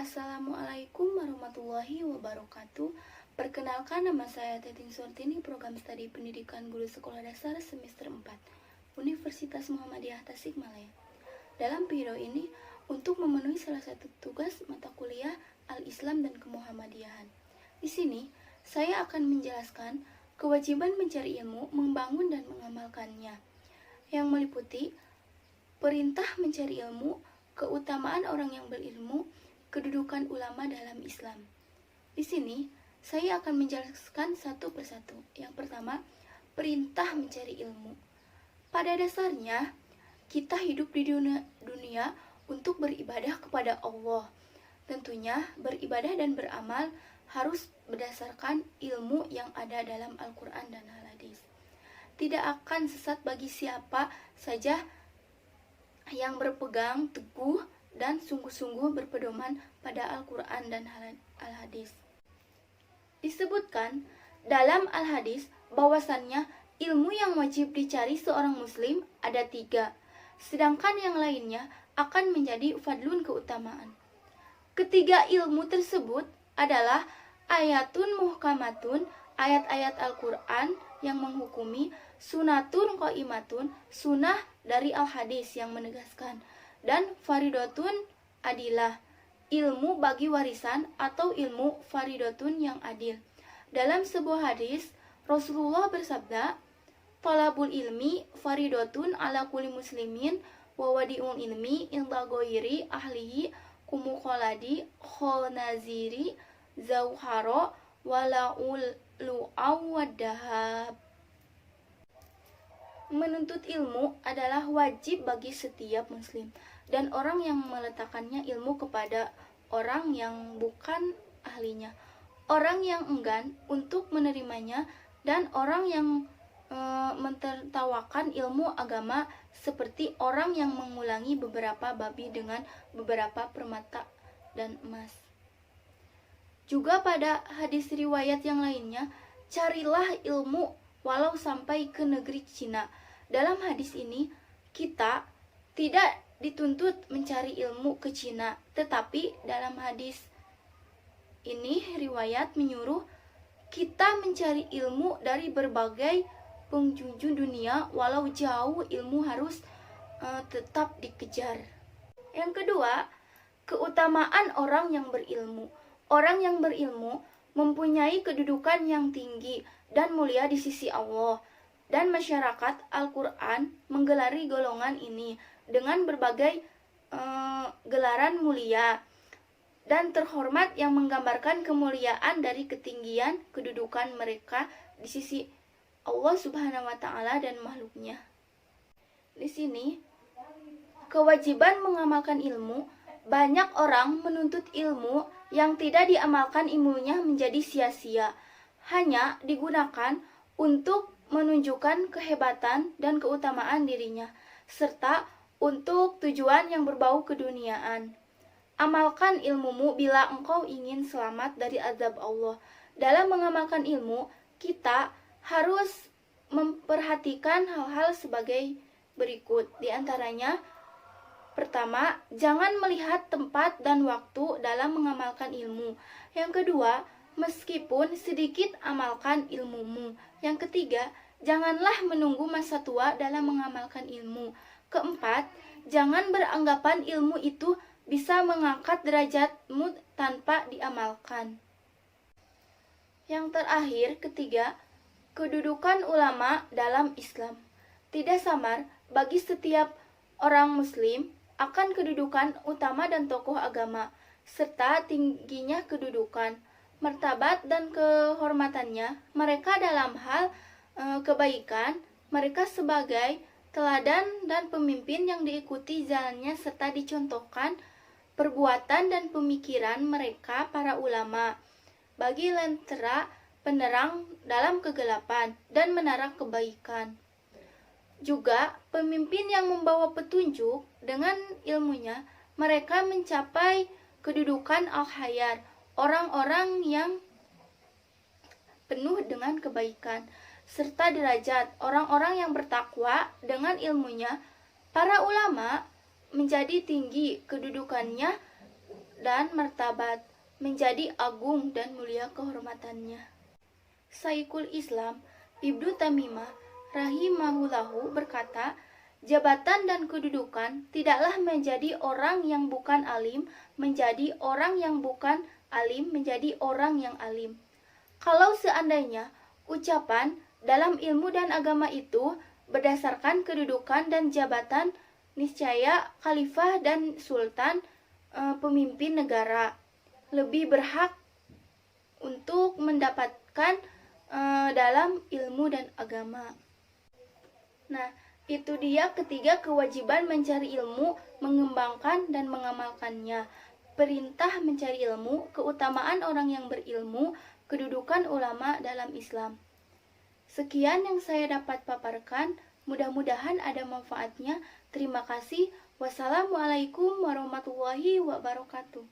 Assalamualaikum warahmatullahi wabarakatuh. Perkenalkan, nama saya Tetin Surtini, program studi pendidikan guru sekolah dasar semester 4 Universitas Muhammadiyah Tasikmalaya. Dalam video ini, untuk memenuhi salah satu tugas mata kuliah Al-Islam dan Kemuhammadiyahan. Di sini, saya akan menjelaskan kewajiban mencari ilmu, membangun dan mengamalkannya, yang meliputi perintah mencari ilmu, keutamaan orang yang berilmu, kedudukan ulama dalam Islam. Di sini, saya akan menjelaskan satu persatu. Yang pertama, perintah mencari ilmu. Pada dasarnya, kita hidup di dunia untuk beribadah kepada Allah. Tentunya, beribadah dan beramal harus berdasarkan ilmu yang ada dalam Al-Quran dan Al-Hadis. Tidak akan sesat bagi siapa saja yang berpegang teguh dan sungguh-sungguh berpedoman pada Al-Quran dan Al-Hadis. Disebutkan dalam Al-Hadis bahwasannya ilmu yang wajib dicari seorang muslim ada 3, sedangkan yang lainnya akan menjadi fadlun keutamaan. Ketiga ilmu tersebut adalah ayatun muhkamatun, ayat-ayat Al-Quran yang menghukumi, sunatun qaimatun, sunnah dari Al-Hadis yang menegaskan, dan faridatun adilah, ilmu bagi warisan atau ilmu faridatun yang adil. Dalam sebuah hadis, Rasulullah bersabda, "Talabul ilmi faridatun ala kulli muslimin wa wadi'ul ilmi inda ghairi ahlihi kumuqaladi khonaziri zauharo walaul lu'aw wadahab." Menuntut ilmu adalah wajib bagi setiap muslim, dan orang yang meletakkannya ilmu kepada orang yang bukan ahlinya, orang yang enggan untuk menerimanya, dan orang yang mentertawakan ilmu agama seperti orang yang mengulangi beberapa babi dengan beberapa permata dan emas. Juga pada hadis riwayat yang lainnya, carilah ilmu walau sampai ke negeri Cina. Dalam hadis ini, kita tidak dituntut mencari ilmu ke Cina, tetapi dalam hadis ini riwayat menyuruh kita mencari ilmu dari berbagai penjuru dunia, walau jauh ilmu harus tetap dikejar. Yang kedua, keutamaan orang yang berilmu. Orang yang berilmu mempunyai kedudukan yang tinggi dan mulia di sisi Allah, dan masyarakat Al-Quran menggelari golongan ini dengan berbagai gelaran mulia dan terhormat yang menggambarkan kemuliaan dari ketinggian kedudukan mereka di sisi Allah Subhanahu wa Ta'ala dan makhluknya. Di sini, kewajiban mengamalkan ilmu. Banyak orang menuntut ilmu yang tidak diamalkan ilmunya menjadi sia-sia, hanya digunakan untuk menunjukkan kehebatan dan keutamaan dirinya, serta untuk tujuan yang berbau keduniaan. Amalkan ilmumu bila engkau ingin selamat dari azab Allah. Dalam mengamalkan ilmu, kita harus memperhatikan hal-hal sebagai berikut. Di antaranya, pertama, jangan melihat tempat dan waktu dalam mengamalkan ilmu. Yang kedua, meskipun sedikit amalkan ilmumu. Yang ketiga, janganlah menunggu masa tua dalam mengamalkan ilmu. Keempat, jangan beranggapan ilmu itu bisa mengangkat derajatmu tanpa diamalkan. Yang terakhir, ketiga, kedudukan ulama dalam Islam. Tidak samar bagi setiap orang muslim akan kedudukan utama dan tokoh agama, serta tingginya kedudukan, martabat dan kehormatannya mereka dalam hal kebaikan, mereka sebagai teladan dan pemimpin yang diikuti jalannya, serta dicontohkan perbuatan dan pemikiran mereka para ulama bagi lentera penerang dalam kegelapan dan menara kebaikan. Juga pemimpin yang membawa petunjuk dengan ilmunya, mereka mencapai kedudukan al-hayar, orang-orang yang penuh dengan kebaikan, serta derajat orang-orang yang bertakwa dengan ilmunya. Para ulama menjadi tinggi kedudukannya dan martabat, menjadi agung dan mulia kehormatannya. Syekhul Islam Ibnu Taimiyah rahimahullahu berkata, jabatan dan kedudukan tidaklah menjadi orang yang bukan alim, menjadi orang yang bukan alim, menjadi orang yang alim. Kalau seandainya ucapan dalam ilmu dan agama itu berdasarkan kedudukan dan jabatan, niscaya khalifah dan sultan, pemimpin negara, lebih berhak untuk mendapatkan dalam ilmu dan agama. Nah, itu dia ketiga kewajiban mencari ilmu, mengembangkan dan mengamalkannya. Perintah mencari ilmu, keutamaan orang yang berilmu, kedudukan ulama dalam Islam. Sekian yang saya dapat paparkan, mudah-mudahan ada manfaatnya. Terima kasih. Wassalamualaikum warahmatullahi wabarakatuh.